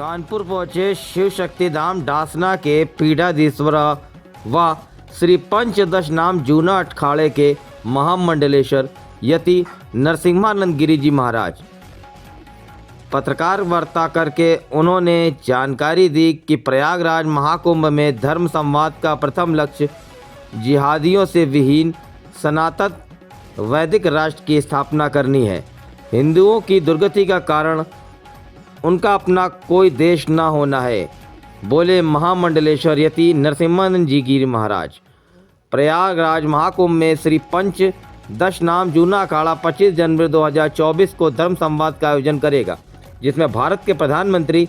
कानपुर पहुंचे शिव शक्ति धाम डासना के पीठाधीश्वर व श्री पंचदश नाम जूना अखाड़े के महामंडलेश्वर यति नरसिम्हानंद गिरी जी महाराज। पत्रकार वार्ता करके उन्होंने जानकारी दी कि प्रयागराज महाकुंभ में धर्म संवाद का प्रथम लक्ष्य जिहादियों से विहीन सनातन वैदिक राष्ट्र की स्थापना करनी है। हिंदुओं की दुर्गति का कारण उनका अपना कोई देश न होना है, बोले महामंडलेश्वर यति नरसिम्हानंद जी गिरी महाराज। प्रयागराज महाकुंभ में श्री पंच दश नाम जूना अखाड़ा 25 जनवरी 2024 को धर्म संवाद का आयोजन करेगा, जिसमें भारत के प्रधानमंत्री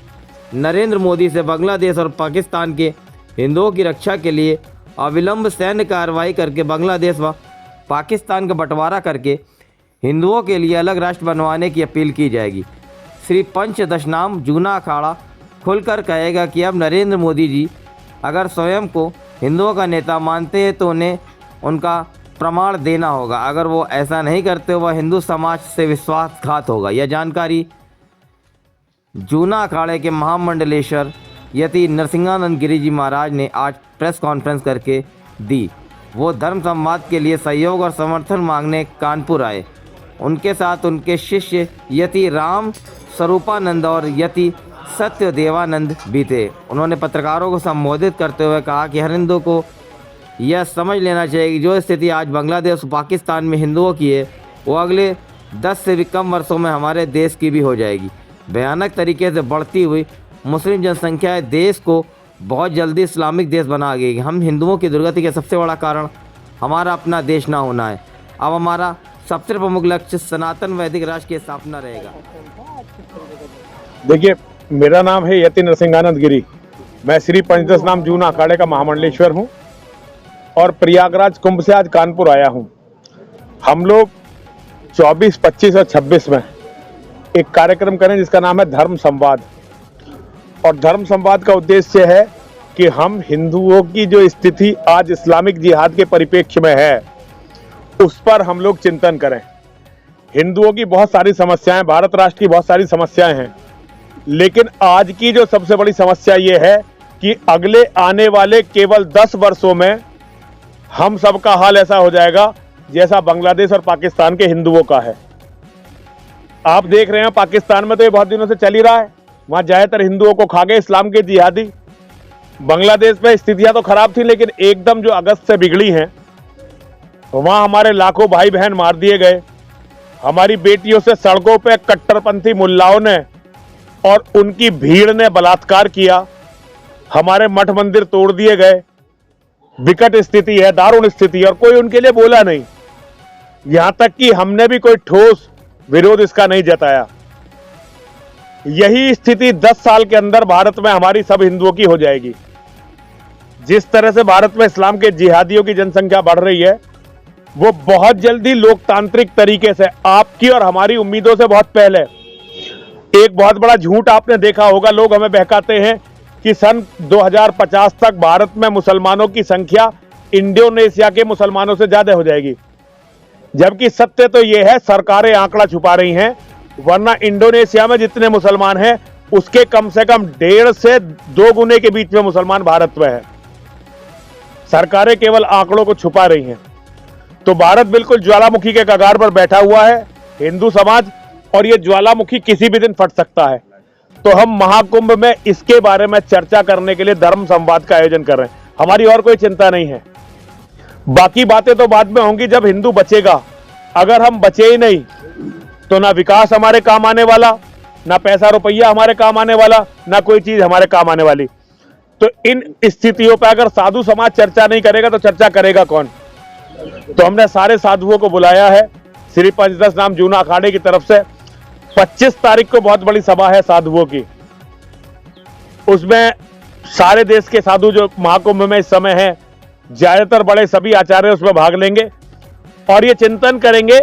नरेंद्र मोदी से बांग्लादेश और पाकिस्तान के हिंदुओं की रक्षा के लिए अविलंब सैन्य कार्रवाई करके बांग्लादेश व पाकिस्तान का बंटवारा करके हिंदुओं के लिए अलग राष्ट्र बनवाने की अपील की जाएगी। श्री पंचदश नाम जूना अखाड़ा खुलकर कहेगा कि अब नरेंद्र मोदी जी अगर स्वयं को हिंदुओं का नेता मानते हैं तो उन्हें उनका प्रमाण देना होगा। अगर वो ऐसा नहीं करते वह हिंदू समाज से विश्वासघात होगा। यह जानकारी जूना अखाड़े के महामंडलेश्वर यति नरसिम्हानंद गिरी जी महाराज ने आज प्रेस कॉन्फ्रेंस करके दी। वो धर्म संवाद के लिए सहयोग और समर्थन मांगने कानपुर आए। उनके साथ उनके शिष्य यति राम स्वरूपानंद और यति सत्यदेवानंद भी थे। उन्होंने पत्रकारों को संबोधित करते हुए कहा कि हर हिंदू को यह समझ लेना चाहिए कि जो स्थिति आज बांग्लादेश और पाकिस्तान में हिंदुओं की है वो अगले 10 से भी कम वर्षों में हमारे देश की भी हो जाएगी। भयानक तरीके से बढ़ती हुई मुस्लिम जनसंख्या देश को बहुत जल्दी इस्लामिक देश बना गई। हम हिंदुओं की दुर्गति का सबसे बड़ा कारण हमारा अपना देश ना होना है। अब हमारा सबसे प्रमुख लक्ष्य सनातन वैदिक राष्ट्र की स्थापना रहेगा। देखिए, मेरा नाम है यति नरसिम्हानंद गिरी। मैं श्री पंचदश नाम जूना अखाड़े का महामंडलेश्वर हूँ और प्रयागराज कुंभ से आज कानपुर आया हूँ। हम लोग 24, 25 और 26 में एक कार्यक्रम करें जिसका नाम है धर्म संवाद। और धर्म संवाद का उद्देश्य है कि हम हिंदुओं की जो स्थिति आज इस्लामिक जिहाद के परिप्रेक्ष्य में है उस पर हम लोग चिंतन करें। हिंदुओं की बहुत सारी समस्याएं, भारत राष्ट्र की बहुत सारी समस्याएं हैं, लेकिन आज की जो सबसे बड़ी समस्या ये है कि अगले आने वाले केवल 10 वर्षों में हम सबका हाल ऐसा हो जाएगा जैसा बांग्लादेश और पाकिस्तान के हिंदुओं का है। आप देख रहे हैं पाकिस्तान में तो ये बहुत दिनों से चल ही रहा है, वहां ज्यादातर हिंदुओं को खा गए इस्लाम के जिहादी। बांग्लादेश में स्थितियां तो खराब थी, लेकिन एकदम जो अगस्त से बिगड़ी हैं वहां हमारे लाखों भाई बहन मार दिए गए। हमारी बेटियों से सड़कों पे कट्टरपंथी मुल्लाओं ने और उनकी भीड़ ने बलात्कार किया। हमारे मठ मंदिर तोड़ दिए गए। विकट स्थिति है, दारुण स्थिति है, और कोई उनके लिए बोला नहीं। यहां तक कि हमने भी कोई ठोस विरोध इसका नहीं जताया। यही स्थिति 10 साल के अंदर भारत में हमारी सब हिंदुओं की हो जाएगी। जिस तरह से भारत में इस्लाम के जिहादियों की जनसंख्या बढ़ रही है वो बहुत जल्दी लोकतांत्रिक तरीके से आपकी और हमारी उम्मीदों से बहुत पहले। एक बहुत बड़ा झूठ आपने देखा होगा, लोग हमें बहकाते हैं कि सन 2050 तक भारत में मुसलमानों की संख्या इंडोनेशिया के मुसलमानों से ज्यादा हो जाएगी, जबकि सत्य तो यह है सरकारें आंकड़ा छुपा रही हैं। वरना इंडोनेशिया में जितने मुसलमान हैं उसके कम से कम 1.5 से 2 गुने के बीच में मुसलमान भारत में है। सरकारें केवल आंकड़ों को छुपा रही हैं। तो भारत बिल्कुल ज्वालामुखी के कगार पर बैठा हुआ है, हिंदू समाज, और यह ज्वालामुखी किसी भी दिन फट सकता है। तो हम महाकुंभ में इसके बारे में चर्चा करने के लिए धर्म संवाद का आयोजन कर रहे हैं। हमारी और कोई चिंता नहीं है। बाकी बातें तो बाद में होंगी जब हिंदू बचेगा। अगर हम बचे ही नहीं तो ना विकास हमारे काम आने वाला, ना पैसा रुपया हमारे काम आने वाला, ना कोई चीज हमारे काम आने वाली। तो इन स्थितियों पर अगर साधु समाज चर्चा नहीं करेगा तो चर्चा करेगा कौन? तो हमने सारे साधुओं को बुलाया है श्री पंचदश नाम जूना अखाड़े की तरफ से। 25 तारीख को बहुत बड़ी सभा है साधुओं की। उसमें सारे देश के साधु जो महाकुंभ में इस समय हैं, ज्यादातर बड़े सभी आचार्य उसमें भाग लेंगे और ये चिंतन करेंगे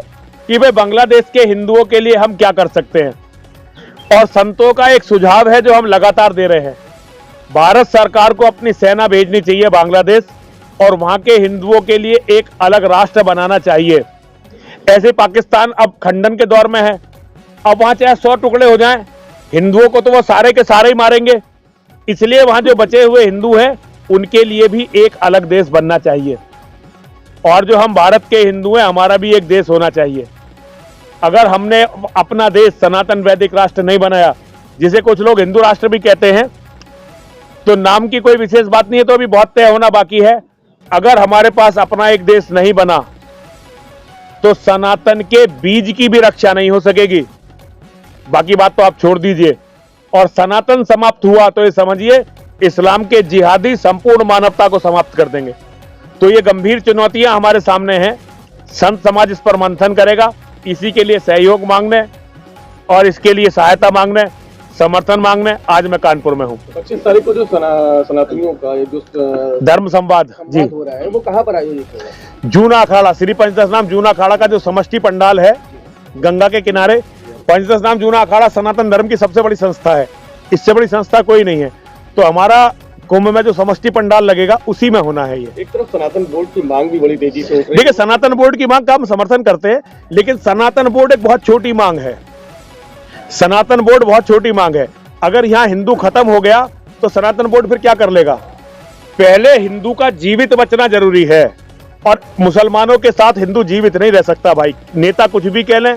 कि भाई बांग्लादेश के हिंदुओं के लिए हम क्या कर सकते हैं। और संतों का एक सुझाव है जो हम लगातार दे रहे हैं, भारत सरकार को अपनी सेना भेजनी चाहिए बांग्लादेश और वहां के हिंदुओं के लिए एक अलग राष्ट्र बनाना चाहिए। ऐसे पाकिस्तान अब खंडन के दौर में है, अब वहां चाहे 100 टुकड़े हो जाएं हिंदुओं को तो वो सारे के सारे ही मारेंगे। इसलिए वहां जो बचे हुए हिंदू हैं उनके लिए भी एक अलग देश बनना चाहिए, और जो हम भारत के हिंदू हैं हमारा भी एक देश होना चाहिए। अगर हमने अपना देश सनातन वैदिक राष्ट्र नहीं बनाया, जिसे कुछ लोग हिंदू राष्ट्र भी कहते हैं, तो नाम की कोई विशेष बात नहीं है, तो अभी बहुत तय होना बाकी है। अगर हमारे पास अपना एक देश नहीं बना तो सनातन के बीज की भी रक्षा नहीं हो सकेगी। बाकी बात तो आप छोड़ दीजिए, और सनातन समाप्त हुआ तो ये समझिए इस्लाम के जिहादी संपूर्ण मानवता को समाप्त कर देंगे। तो ये गंभीर चुनौतियां हमारे सामने हैं। संत समाज इस पर मंथन करेगा, इसी के लिए सहयोग मांगने और इसके लिए सहायता मांगने, समर्थन मांगने आज मैं कानपुर में हूं। 25 तारीख को जो सनातनियों का ये जो धर्म संवाद जी हो रहा है वो कहाँ पर आयोजित होगा? जूना अखाड़ा, श्री पंचदश नाम जूना अखाड़ा का जो समष्टि पंडाल है गंगा के किनारे, पंचदश नाम जूना अखाड़ा सनातन धर्म की सबसे बड़ी संस्था है, इससे बड़ी संस्था कोई नहीं है। तो हमारा कुंभ में जो समष्टि पंडाल लगेगा उसी में होना है। ये एक तरफ सनातन बोर्ड की मांग भी बड़ी तेजी से उठ रही है। देखिए, सनातन बोर्ड की मांग का हम समर्थन करते हैं, लेकिन सनातन बोर्ड एक बहुत छोटी मांग है। सनातन बोर्ड बहुत छोटी मांग है। अगर यहाँ हिंदू खत्म हो गया तो सनातन बोर्ड फिर क्या कर लेगा? पहले हिंदू का जीवित बचना जरूरी है, और मुसलमानों के साथ हिंदू जीवित नहीं रह सकता भाई। नेता कुछ भी कह लें,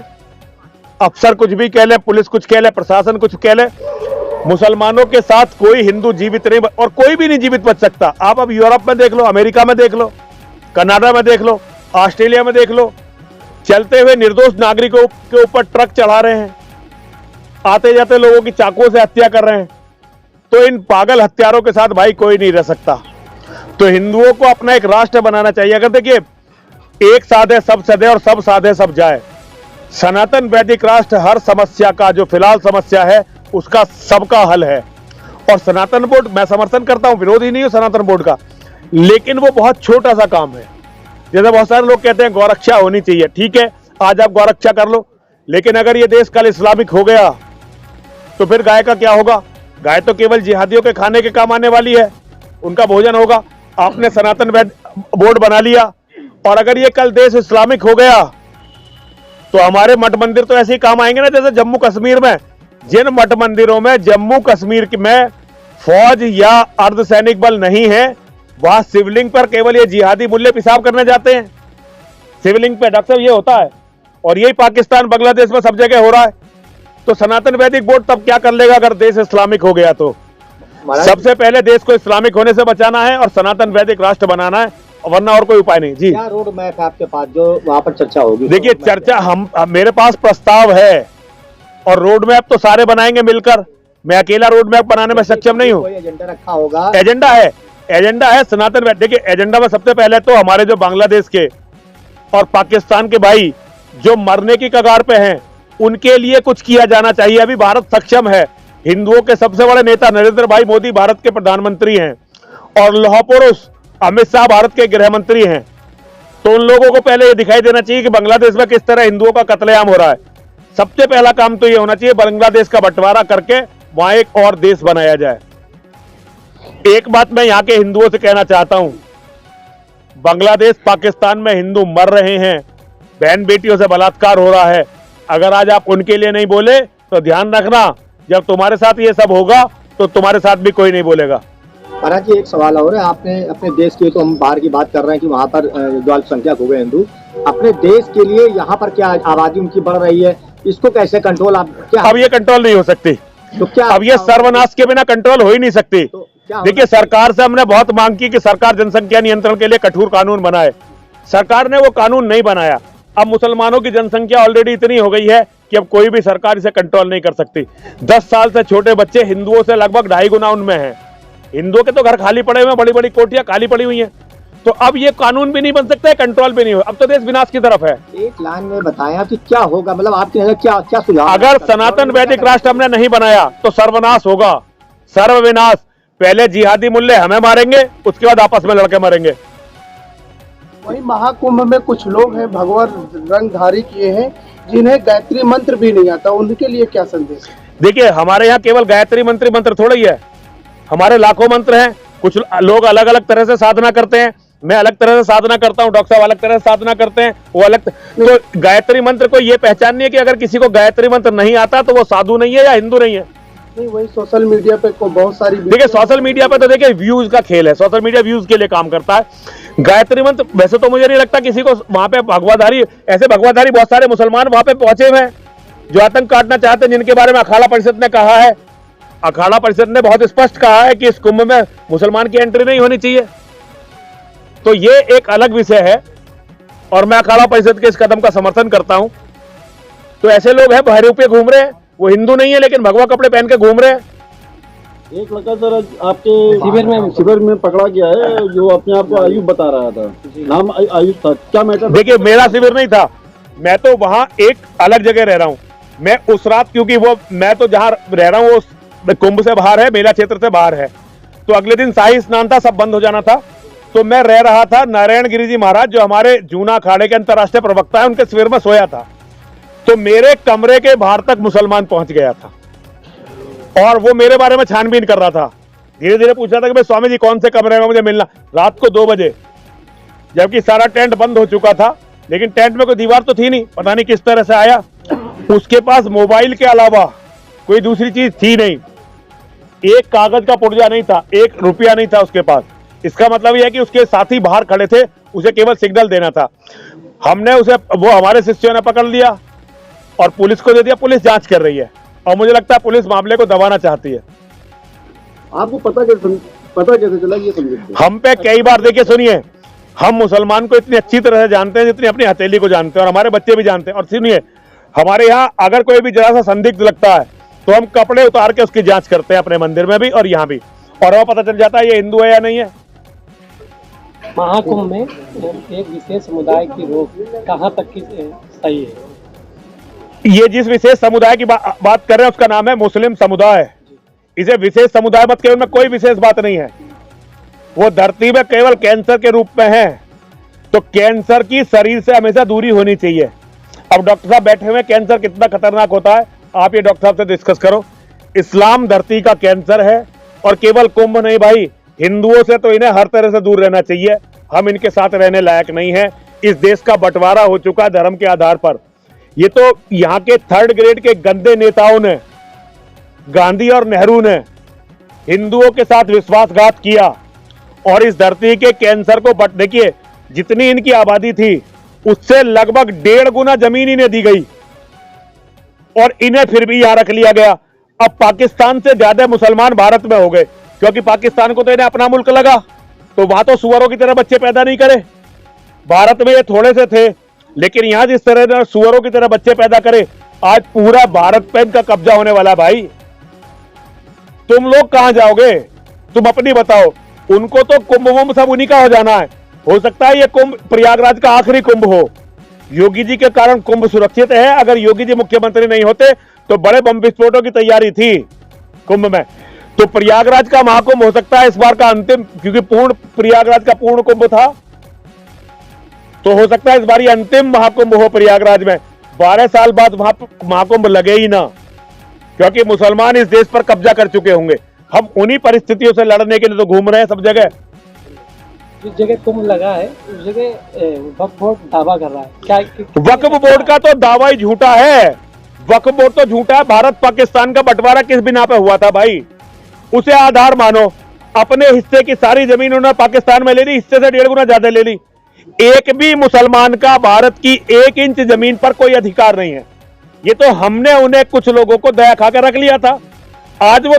अफसर कुछ भी कह लें, पुलिस कुछ कह ले, प्रशासन कुछ कह ले, मुसलमानों के साथ कोई हिंदू जीवित नहीं, और कोई भी नहीं जीवित बच सकता। आप अब यूरोप में देख लो, अमेरिका में देख लो, कनाडा में देख लो, ऑस्ट्रेलिया में देख लो, चलते हुए निर्दोष नागरिकों के ऊपर ट्रक चढ़ा रहे हैं, आते जाते लोगों की चाकुओं से हत्या कर रहे हैं। तो इन पागल हत्यारों के साथ भाई कोई नहीं रह सकता। तो हिंदुओं को अपना एक राष्ट्र बनाना चाहिए। अगर देखिए, एक साधे सब सधे और सब साधे सब जाए, सनातन वैदिक राष्ट्र हर समस्या का, जो फिलहाल समस्या है उसका सबका हल है। और सनातन बोर्ड मैं समर्थन करता हूं, विरोधी नहीं हूं सनातन बोर्ड का, लेकिन वो बहुत छोटा सा काम है। जैसे बहुत सारे लोग कहते हैं गौरक्षा होनी चाहिए, ठीक है, आज आप गौरक्षा कर लो, लेकिन अगर ये देश कल इस्लामिक हो गया तो फिर गाय का क्या होगा? गाय तो केवल जिहादियों के खाने के काम आने वाली है, उनका भोजन होगा। आपने सनातन बोर्ड बना लिया, और अगर ये कल देश इस्लामिक हो गया तो हमारे मठ मंदिर तो ऐसे ही काम आएंगे ना, जैसे जम्मू कश्मीर में जिन मठ मंदिरों में जम्मू कश्मीर में फौज या अर्धसैनिक बल नहीं है, वहां शिवलिंग पर केवल ये जिहादी मुल्ले पेशाब करने जाते हैं। शिवलिंग पे डॉक्टर साहब ये होता है, और यही पाकिस्तान बांग्लादेश में सब जगह हो रहा है। तो सनातन वैदिक बोर्ड तब क्या कर लेगा अगर देश इस्लामिक हो गया? तो सबसे पहले देश को इस्लामिक होने से बचाना है और सनातन वैदिक राष्ट्र बनाना है, वरना और कोई उपाय नहीं। जी, क्या रोड मैप है आपके पास जो वहाँ पर चर्चा होगी? देखिए, चर्चा मेरे पास प्रस्ताव है, और रोड मैप तो सारे बनाएंगे मिलकर। मैं अकेला रोड मैप बनाने में सक्षम नहीं हूँ। कोई एजेंडा रखा होगा? एजेंडा है सनातन। देखिए, एजेंडा में सबसे पहले तो हमारे जो बांग्लादेश के और पाकिस्तान के भाई जो मरने की कगार पे हैं, उनके लिए कुछ किया जाना चाहिए। अभी भारत सक्षम है। हिंदुओं के सबसे बड़े नेता नरेंद्र भाई मोदी भारत के प्रधानमंत्री हैं, और लौह पुरुष अमित शाह भारत के गृह मंत्री हैं। तो उन लोगों को पहले ये दिखाई देना चाहिए कि बांग्लादेश में किस तरह हिंदुओं का कत्लेआम हो रहा है। सबसे पहला काम तो ये होना चाहिए, बांग्लादेश का बंटवारा करके वहां एक और देश बनाया जाए। एक बात मैं यहाँ के हिंदुओं से कहना चाहता हूं, बांग्लादेश पाकिस्तान में हिंदू मर रहे हैं, बहन बेटियों से बलात्कार हो रहा है। अगर आज आप उनके लिए नहीं बोले तो ध्यान रखना, जब तुम्हारे साथ ये सब होगा तो तुम्हारे साथ भी कोई नहीं बोलेगा। महाराज जी, एक सवाल और है। आपने अपने देश के, तो हम बाहर की बात कर रहे हैं कि वहाँ पर जो अल्पसंख्यक हो गए हिंदू, अपने देश के लिए यहाँ पर क्या आबादी उनकी बढ़ रही है, इसको कैसे कंट्रोल आप क्या? अब ये कंट्रोल नहीं हो सकती। तो क्या अब ये सर्वनाश के बिना कंट्रोल हो ही नहीं सकती। तो क्या देखिए, सरकार से हमने बहुत मांग की कि सरकार जनसंख्या नियंत्रण के लिए कठोर कानून बनाए। सरकार ने वो कानून नहीं बनाया। अब मुसलमानों की जनसंख्या ऑलरेडी इतनी हो गई है कि अब कोई भी सरकार इसे कंट्रोल नहीं कर सकती। 10 साल से छोटे बच्चे हिंदुओं से लगभग 2.5 गुना उनमें हैं। हिंदुओं के तो घर खाली पड़े हुए हैं, बड़ी बड़ी कोठियां खाली पड़ी हुई हैं। तो अब ये कानून भी नहीं बन सकता है, कंट्रोल भी नहीं हो। अब तो देश विनाश की तरफ है। एक लाइन में बताया कि क्या होगा, मतलब आपके नजर क्या क्या सुझाव? अगर सनातन वैदिक राष्ट्र हमने नहीं बनाया तो सर्वनाश होगा, सर्वविनाश। पहले जिहादी मुल्ले हमें मारेंगे, उसके बाद आपस में लड़के मरेंगे। वहीं महाकुंभ में कुछ लोग हैं भगवान रंग धारी किए हैं, जिन्हें गायत्री मंत्र भी नहीं आता, उनके लिए क्या संदेश? देखिए, हमारे यहाँ केवल गायत्री मंत्र थोड़ा ही है, हमारे लाखों मंत्र हैं। कुछ लोग अलग अलग तरह से साधना करते हैं, मैं अलग तरह से साधना करता हूँ, डॉक्टर साहब अलग तरह से साधना करते हैं, वो अलग। तो गायत्री मंत्र को ये पहचान नहीं है कि अगर किसी को गायत्री मंत्र नहीं आता तो वो साधु नहीं है या हिंदू नहीं है। नहीं, वही सोशल मीडिया पे को बहुत सारी देखिए सोशल मीडिया पे तो देखिए व्यूज का खेल है, सोशल मीडिया व्यूज के लिए काम करता है। गायत्री मंत्र वैसे तो मुझे नहीं लगता किसी को वहां पे भगवाधारी, ऐसे भगवाधारी बहुत सारे मुसलमान वहां पे पहुंचे हुए हैं जो आतंक काटना चाहते हैं, जिनके बारे में अखाड़ा परिषद ने कहा है। अखाड़ा परिषद ने बहुत स्पष्ट कहा है कि इस कुंभ में मुसलमान की एंट्री नहीं होनी चाहिए। तो ये एक अलग विषय है और मैं अखाड़ा परिषद के इस कदम का समर्थन करता हूं। तो ऐसे लोग हैं बहरूपे घूम रहे हैं, वो हिंदू नहीं है लेकिन भगवा कपड़े पहन के घूम रहे हैं। एक लड़का सर आपके शिविर में पकड़ा गया है जो अपने आप को आयुष बता रहा था, नाम आयुष था, क्या मैटर? देखिए मेरा शिविर नहीं था, मैं तो वहां एक अलग जगह रह रहा हूं। मैं उस रात, क्योंकि वो मैं तो जहां रह रहा हूं वो कुंभ से बाहर है, मेला क्षेत्र से बाहर है, तो अगले दिन शाही स्नान था, सब बंद हो जाना था। तो मैं रह रहा था नारायण गिरी जी महाराज जो हमारे जूना अखाड़े के अंतर्राष्ट्रीय प्रवक्ता है, उनके शिविर में सोया था। तो मेरे कमरे के बाहर तक मुसलमान पहुंच गया था और वो मेरे बारे में छानबीन कर रहा था। धीरे धीरे पूछ रहा था कि भाई स्वामी जी कौन से कमरे में मुझे मिलना, रात को 2 बजे, जबकि सारा टेंट बंद हो चुका था। लेकिन टेंट में कोई दीवार तो थी नहीं, पता नहीं किस तरह से आया। उसके पास मोबाइल के अलावा कोई दूसरी चीज थी नहीं, एक कागज का पुर्जा नहीं था, 1 रुपया नहीं था उसके पास। इसका मतलब यह है कि उसके साथी बाहर खड़े थे, उसे केवल सिग्नल देना था। हमने उसे, वो हमारे शिष्यों ने पकड़ लिया और पुलिस को दे दिया, पुलिस जांच कर रही है और मुझे लगता है पुलिस मामले को दबाना चाहती है। आपको पता कैसे चला ये समझिए? हम पे कई बार, देखिए सुनिए, हम मुसलमान को इतनी अच्छी तरह से जानते हैं जितनी अपनी हथेली को जानते हैं, और हमारे बच्चे भी जानते हैं। और सुनिए, हमारे यहाँ अगर कोई भी जरा सा संदिग्ध लगता है तो हम कपड़े उतार के उसकी जांच करते हैं, अपने मंदिर में भी और यहाँ भी, और वह पता चल जाता है ये हिंदू है या नहीं है। महाकुंभ में एक विशेष समुदाय की रोक कहाँ तक की सही है? ये जिस विशेष समुदाय की बात कर रहे हैं उसका नाम है मुस्लिम समुदाय। इसे विशेष समुदाय मत केवल में कोई विशेष बात नहीं है, वो धरती में केवल कैंसर के रूप में है। तो कैंसर की शरीर से हमेशा दूरी होनी चाहिए। अब डॉक्टर साहब बैठे हुए, कैंसर कितना खतरनाक होता है आप ये डॉक्टर साहब से डिस्कस करो। इस्लाम धरती का कैंसर है और केवल कुंभ नहीं भाई, हिंदुओं से तो इन्हें हर तरह से दूर रहना चाहिए। हम इनके साथ रहने लायक नहीं है। इस देश का बंटवारा हो चुका है धर्म के आधार पर। ये तो यहाँ के 3rd ग्रेड के गंदे नेताओं ने, गांधी और नेहरू ने हिंदुओं के साथ विश्वासघात किया और इस धरती के कैंसर को बट, देखिए जितनी इनकी आबादी थी उससे लगभग 1.5 गुना जमीन इन्हें दी गई और इन्हें फिर भी यहां रख लिया गया। अब पाकिस्तान से ज्यादा मुसलमान भारत में हो गए, क्योंकि पाकिस्तान को तो इन्हें अपना मुल्क लगा, तो वहां तो सुअरों की तरह बच्चे पैदा नहीं करे। भारत में ये थोड़े से थे, लेकिन यहां जिस तरह सुअरों की तरह बच्चे पैदा करे, आज पूरा भारत पे इनका कब्जा होने वाला। भाई तुम लोग कहां जाओगे, तुम अपनी बताओ। उनको तो कुंभ वुंभ सब उन्हीं का हो जाना है। हो सकता है ये कुंभ प्रयागराज का आखिरी कुंभ हो। योगी जी के कारण कुंभ सुरक्षित है। अगर योगी जी मुख्यमंत्री नहीं होते तो बड़े बम विस्फोटों की तैयारी थी कुंभ में। तो प्रयागराज का महाकुंभ हो सकता है इस बार का अंतिम, क्योंकि प्रयागराज का पूर्ण कुंभ था, तो हो सकता है इस बार ये अंतिम महाकुंभ हो प्रयागराज में। 12 साल बाद वहां महाकुंभ लगे ही ना, क्योंकि मुसलमान इस देश पर कब्जा कर चुके होंगे। हम उन्हीं परिस्थितियों से लड़ने के लिए तो घूम रहे हैं सब जगह। जिस जगह कुंभ लगा है उस जगह वक्फ बोर्ड दावा कर रहा है, क्या वक्फ बोर्ड का तो दावा ही झूठा है। वक्फ बोर्ड तो झूठा है। भारत पाकिस्तान का बंटवारा किस बिना पे हुआ था भाई, उसे आधार मानो। अपने हिस्से की सारी जमीन उन्होंने पाकिस्तान में ले ली, हिस्से से 1.5 गुना ज्यादा ले ली। एक भी मुसलमान का भारत की 1 इंच जमीन पर कोई अधिकार नहीं है। ये तो हमने उन्हें कुछ लोगों को दया खाकर रख लिया था। आज वो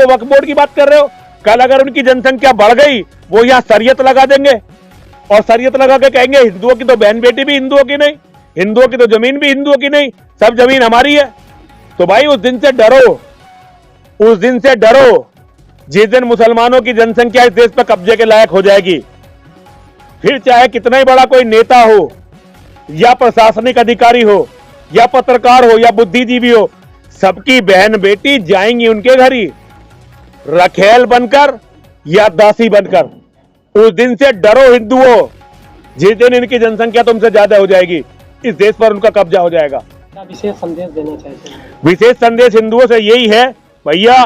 वक्फ बोर्ड की बात कर रहे हो। कल अगर उनकी जनसंख्या बढ़ गई, वो यहाँ शरीयत लगा देंगे और शरीयत लगा के कहेंगे हिंदुओं की तो बहन बेटी भी हिंदुओं की नहीं, हिंदुओं की तो जमीन भी हिंदुओं की नहीं, सब जमीन हमारी है। तो भाई उस दिन से डरो, उस दिन से डरो जिस दिन मुसलमानों की जनसंख्या इस देश पर कब्जे के लायक हो जाएगी। फिर चाहे कितना ही बड़ा कोई नेता हो या प्रशासनिक अधिकारी हो या पत्रकार हो या बुद्धिजीवी हो, सबकी बहन बेटी जाएंगी उनके घर ही, रखेल बनकर या दासी बनकर। उस दिन से डरो हिंदुओं, जिस दिन इनकी जनसंख्या तुमसे ज्यादा हो जाएगी, इस देश पर उनका कब्जा हो जाएगा। क्या विशेष संदेश देना चाहते हैं? विशेष संदेश हिंदुओं से यही है, भैया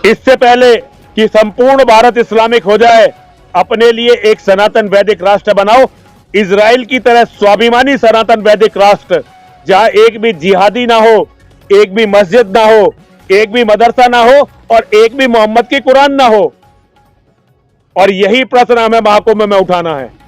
इससे पहले कि संपूर्ण भारत इस्लामिक हो जाए, अपने लिए एक सनातन वैदिक राष्ट्र बनाओ। इजराइल की तरह स्वाभिमानी सनातन वैदिक राष्ट्र, जहां एक भी जिहादी ना हो, एक भी मस्जिद ना हो, एक भी मदरसा ना हो और एक भी मोहम्मद की कुरान ना हो। और यही प्रश्न हमें महाकुंभ में उठाना है।